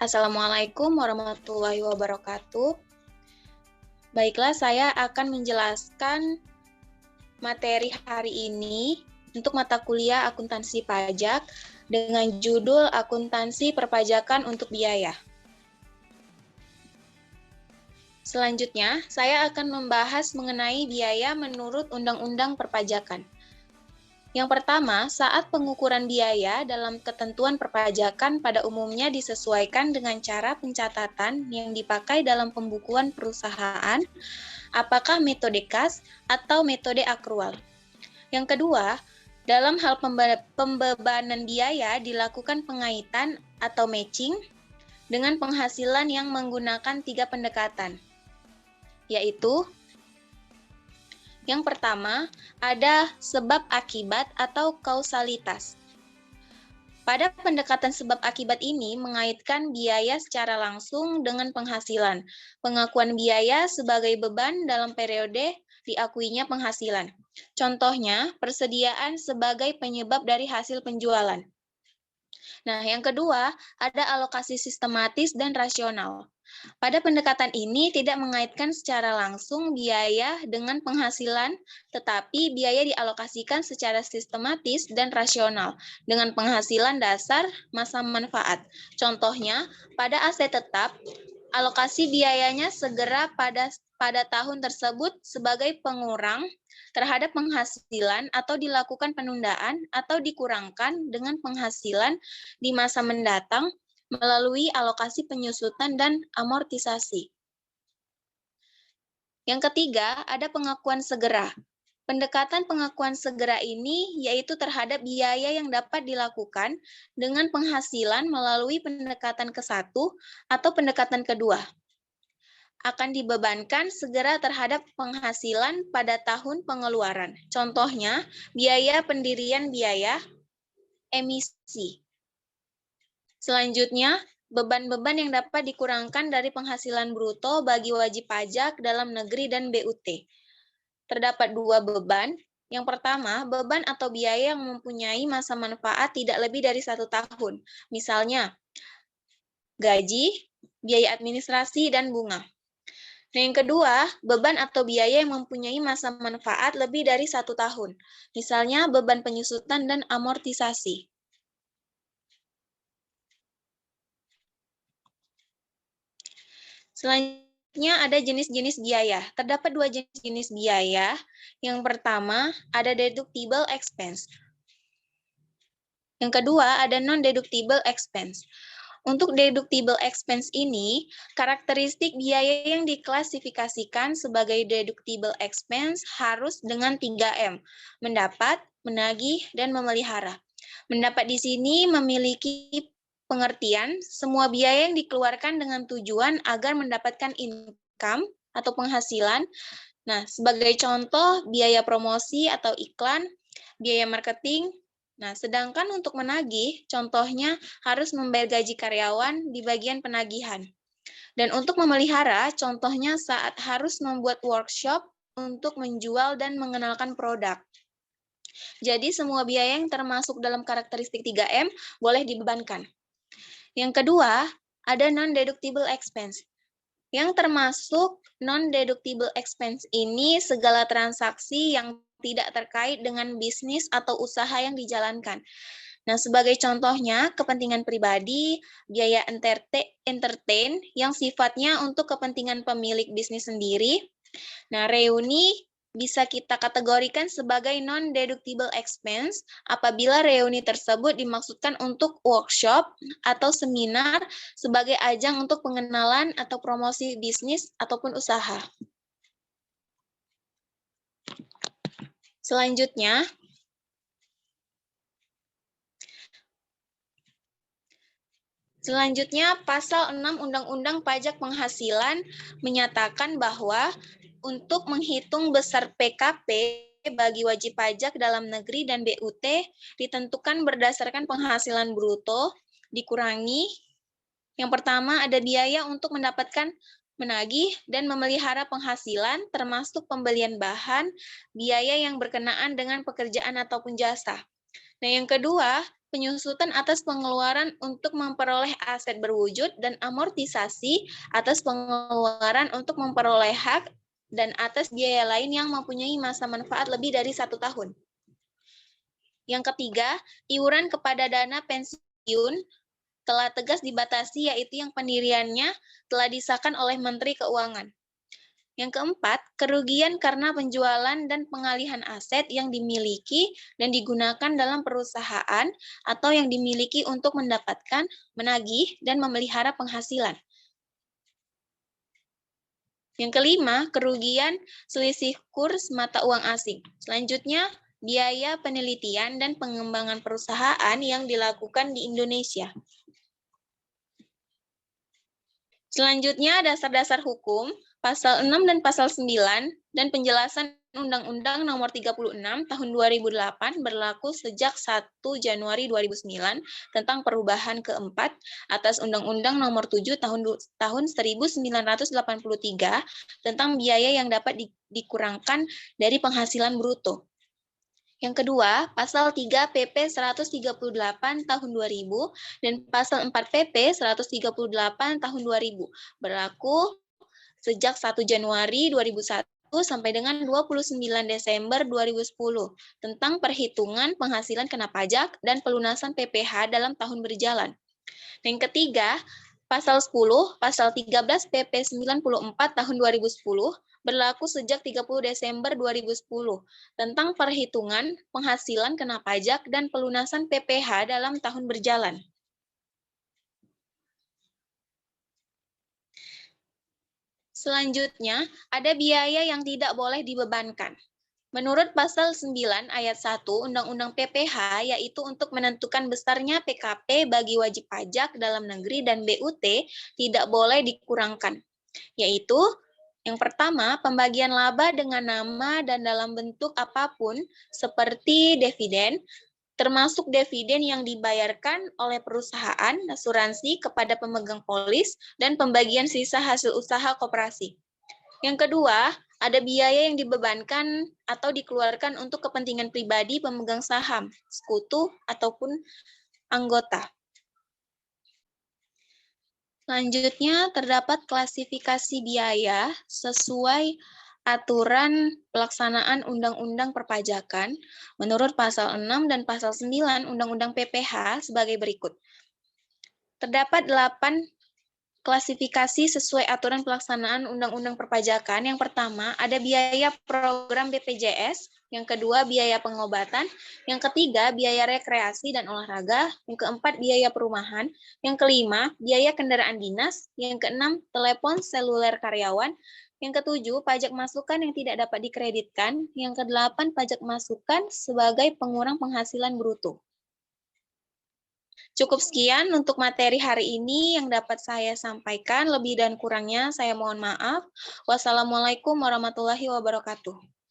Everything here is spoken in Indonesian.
Assalamualaikum warahmatullahi wabarakatuh. Baiklah, saya akan menjelaskan materi hari ini untuk mata kuliah akuntansi pajak dengan judul Akuntansi Perpajakan untuk Biaya. Selanjutnya, saya akan membahas mengenai biaya menurut Undang-Undang Perpajakan. Yang pertama, saat pengukuran biaya dalam ketentuan perpajakan pada umumnya disesuaikan dengan cara pencatatan yang dipakai dalam pembukuan perusahaan, apakah metode kas atau metode akrual. Yang kedua, dalam hal pembebanan biaya dilakukan pengaitan atau matching dengan penghasilan yang menggunakan 3 pendekatan, yaitu yang pertama, ada sebab akibat atau kausalitas. Pada pendekatan sebab akibat ini mengaitkan biaya secara langsung dengan penghasilan. Pengakuan biaya sebagai beban dalam periode diakuinya penghasilan. Contohnya, persediaan sebagai penyebab dari hasil penjualan. Nah, yang kedua, ada alokasi sistematis dan rasional. Pada pendekatan ini tidak mengaitkan secara langsung biaya dengan penghasilan, tetapi biaya dialokasikan secara sistematis dan rasional dengan penghasilan dasar masa manfaat. Contohnya, pada aset tetap, alokasi biayanya segera pada tahun tersebut sebagai pengurang terhadap penghasilan atau dilakukan penundaan atau dikurangkan dengan penghasilan di masa mendatang melalui alokasi penyusutan dan amortisasi. Yang ketiga, ada pengakuan segera. Pendekatan pengakuan segera ini yaitu terhadap biaya yang dapat dilakukan dengan penghasilan melalui pendekatan ke-1 atau pendekatan kedua. Akan dibebankan segera terhadap penghasilan pada tahun pengeluaran. Contohnya, biaya pendirian biaya emisi. Selanjutnya, beban-beban yang dapat dikurangkan dari penghasilan bruto bagi wajib pajak dalam negeri dan BUT. Terdapat 2 beban. Yang pertama, beban atau biaya yang mempunyai masa manfaat tidak lebih dari 1 tahun. Misalnya, gaji, biaya administrasi, dan bunga. Nah, yang kedua, beban atau biaya yang mempunyai masa manfaat lebih dari 1 tahun. Misalnya, beban penyusutan dan amortisasi. Selanjutnya ada jenis-jenis biaya. Terdapat 2 jenis biaya. Yang pertama ada deductible expense. Yang kedua ada non-deductible expense. Untuk deductible expense ini, karakteristik biaya yang diklasifikasikan sebagai deductible expense harus dengan 3M, mendapat, menagih, dan memelihara. Mendapat di sini memiliki pengertian semua biaya yang dikeluarkan dengan tujuan agar mendapatkan income atau penghasilan. Nah, sebagai contoh biaya promosi atau iklan, biaya marketing. Nah, sedangkan untuk menagih, contohnya harus membayar gaji karyawan di bagian penagihan. Dan untuk memelihara, contohnya saat harus membuat workshop untuk menjual dan mengenalkan produk. Jadi semua biaya yang termasuk dalam karakteristik 3M boleh dibebankan. Yang kedua, ada non-deductible expense. Yang termasuk non-deductible expense ini segala transaksi yang tidak terkait dengan bisnis atau usaha yang dijalankan. Nah, sebagai contohnya, kepentingan pribadi, biaya entertain yang sifatnya untuk kepentingan pemilik bisnis sendiri. Nah, reuni bisa kita kategorikan sebagai non-deductible expense apabila reuni tersebut dimaksudkan untuk workshop atau seminar sebagai ajang untuk pengenalan atau promosi bisnis ataupun usaha. Selanjutnya, pasal 6 Undang-Undang Pajak Penghasilan menyatakan bahwa untuk menghitung besar PKP bagi wajib pajak dalam negeri dan BUT ditentukan berdasarkan penghasilan bruto dikurangi. Yang pertama ada biaya untuk mendapatkan menagih dan memelihara penghasilan termasuk pembelian bahan, biaya yang berkenaan dengan pekerjaan ataupun jasa. Nah, yang kedua, penyusutan atas pengeluaran untuk memperoleh aset berwujud dan amortisasi atas pengeluaran untuk memperoleh hak dan atas biaya lain yang mempunyai masa manfaat lebih dari 1 tahun. Yang ketiga, iuran kepada dana pensiun telah tegas dibatasi, yaitu yang pendiriannya telah disahkan oleh Menteri Keuangan. Yang keempat, kerugian karena penjualan dan pengalihan aset yang dimiliki dan digunakan dalam perusahaan atau yang dimiliki untuk mendapatkan, menagih, dan memelihara penghasilan. Yang kelima, kerugian selisih kurs mata uang asing. Selanjutnya, biaya penelitian dan pengembangan perusahaan yang dilakukan di Indonesia. Selanjutnya, dasar-dasar hukum, pasal 6 dan pasal 9, dan penjelasan Undang-Undang Nomor 36 Tahun 2008 berlaku sejak 1 Januari 2009 tentang perubahan keempat atas Undang-Undang Nomor 7 Tahun 1983 tentang biaya yang dapat dikurangkan dari penghasilan bruto. Yang kedua, pasal 3 PP 138 tahun 2000 dan pasal 4 PP 138 tahun 2000 berlaku sejak 1 Januari 2001 sampai dengan 29 Desember 2010 tentang perhitungan penghasilan kena pajak dan pelunasan PPh dalam tahun berjalan. Yang ketiga, pasal 10, pasal 13 PP 94 tahun 2010 berlaku sejak 30 Desember 2010 tentang perhitungan penghasilan kena pajak dan pelunasan PPh dalam tahun berjalan. Selanjutnya, ada biaya yang tidak boleh dibebankan. Menurut pasal 9 ayat 1 Undang-Undang PPh, yaitu untuk menentukan besarnya PKP bagi wajib pajak dalam negeri dan BUT tidak boleh dikurangkan, yaitu yang pertama, pembagian laba dengan nama dan dalam bentuk apapun seperti dividen, termasuk dividen yang dibayarkan oleh perusahaan asuransi kepada pemegang polis dan pembagian sisa hasil usaha koperasi. Yang kedua, ada biaya yang dibebankan atau dikeluarkan untuk kepentingan pribadi pemegang saham, sekutu, ataupun anggota. Selanjutnya, terdapat klasifikasi biaya sesuai aturan pelaksanaan Undang-Undang Perpajakan menurut pasal 6 dan pasal 9 Undang-Undang PPh sebagai berikut. Terdapat 8 klasifikasi sesuai aturan pelaksanaan Undang-Undang Perpajakan. Yang pertama, ada biaya program BPJS. Yang kedua, biaya pengobatan. Yang ketiga, biaya rekreasi dan olahraga. Yang keempat, biaya perumahan. Yang kelima, biaya kendaraan dinas. Yang keenam, telepon seluler karyawan. Yang ketujuh, pajak masukan yang tidak dapat dikreditkan. Yang kedelapan, pajak masukan sebagai pengurang penghasilan bruto. Cukup sekian untuk materi hari ini yang dapat saya sampaikan. Lebih dan kurangnya saya mohon maaf. Wassalamualaikum warahmatullahi wabarakatuh.